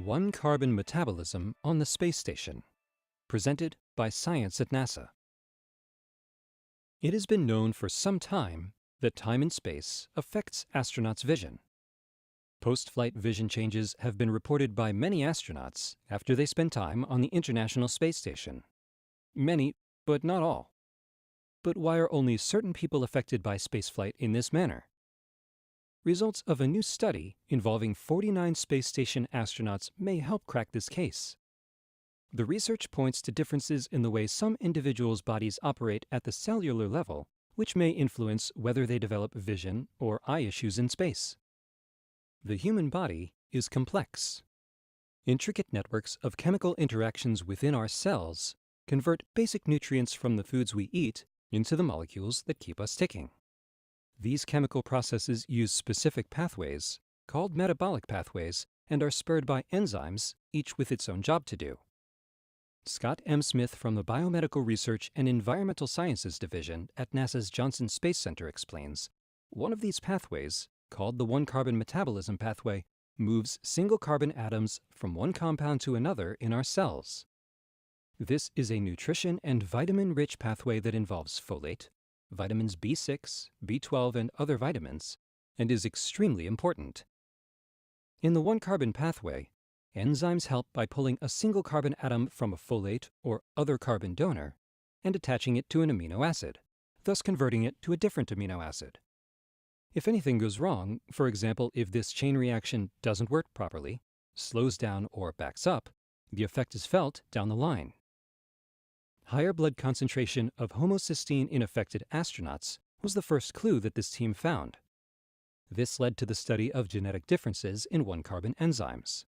One Carbon Metabolism on the Space Station, presented by Science at NASA. It has been known for some time that time in space affects astronauts' vision. Post-flight vision changes have been reported by many astronauts after they spend time on the International Space Station. Many, but not all. But why are only certain people affected by spaceflight in this manner? Results of a new study involving 49 space station astronauts may help crack this case. The research points to differences in the way some individuals' bodies operate at the cellular level, which may influence whether they develop vision or eye issues in space. The human body is complex. Intricate networks of chemical interactions within our cells convert basic nutrients from the foods we eat into the molecules that keep us ticking. These chemical processes use specific pathways, called metabolic pathways, and are spurred by enzymes, each with its own job to do. Scott M. Smith from the Biomedical Research and Environmental Sciences Division at NASA's Johnson Space Center explains, one of these pathways, called the one-carbon metabolism pathway, moves single carbon atoms from one compound to another in our cells. This is a nutrition and vitamin-rich pathway that involves folate, vitamins B6, B12, and other vitamins, and is extremely important. In the one-carbon pathway, enzymes help by pulling a single carbon atom from a folate or other carbon donor and attaching it to an amino acid, thus converting it to a different amino acid. If anything goes wrong, for example, if this chain reaction doesn't work properly, slows down, or backs up, the effect is felt down the line. Higher blood concentration of homocysteine in affected astronauts was the first clue that this team found. This led to the study of genetic differences in one-carbon enzymes.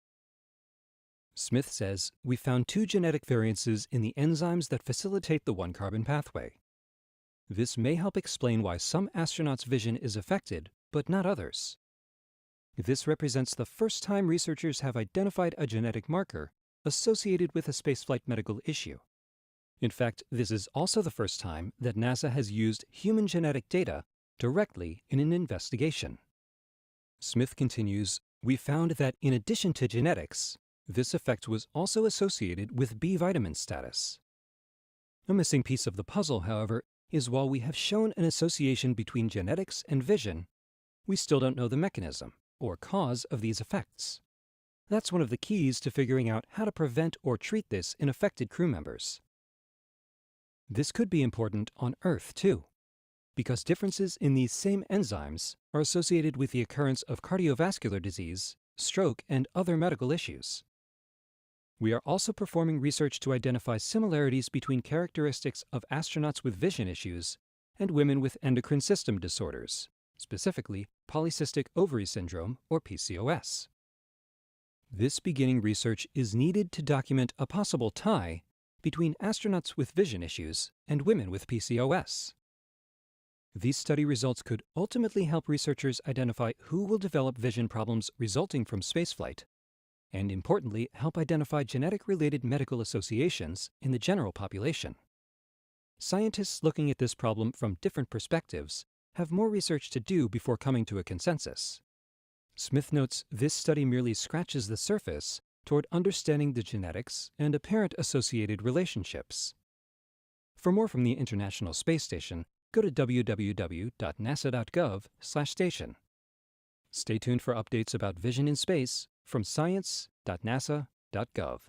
Smith says, we found two genetic variances in the enzymes that facilitate the one-carbon pathway. This may help explain why some astronauts' vision is affected, but not others. This represents the first time researchers have identified a genetic marker associated with a spaceflight medical issue. In fact, this is also the first time that NASA has used human genetic data directly in an investigation. Smith continues, we found that in addition to genetics, this effect was also associated with B vitamin status. A missing piece of the puzzle, however, is while we have shown an association between genetics and vision, we still don't know the mechanism or cause of these effects. That's one of the keys to figuring out how to prevent or treat this in affected crew members. This could be important on Earth, too, because differences in these same enzymes are associated with the occurrence of cardiovascular disease, stroke, and other medical issues. We are also performing research to identify similarities between characteristics of astronauts with vision issues and women with endocrine system disorders, specifically polycystic ovary syndrome, or PCOS. This beginning research is needed to document a possible tie between astronauts with vision issues and women with PCOS. These study results could ultimately help researchers identify who will develop vision problems resulting from spaceflight, and importantly, help identify genetic-related medical associations in the general population. Scientists looking at this problem from different perspectives have more research to do before coming to a consensus. Smith notes this study merely scratches the surface toward understanding the genetics and apparent associated relationships. For more from the International Space Station, go to www.nasa.gov/station. Stay tuned for updates about vision in space from science.nasa.gov.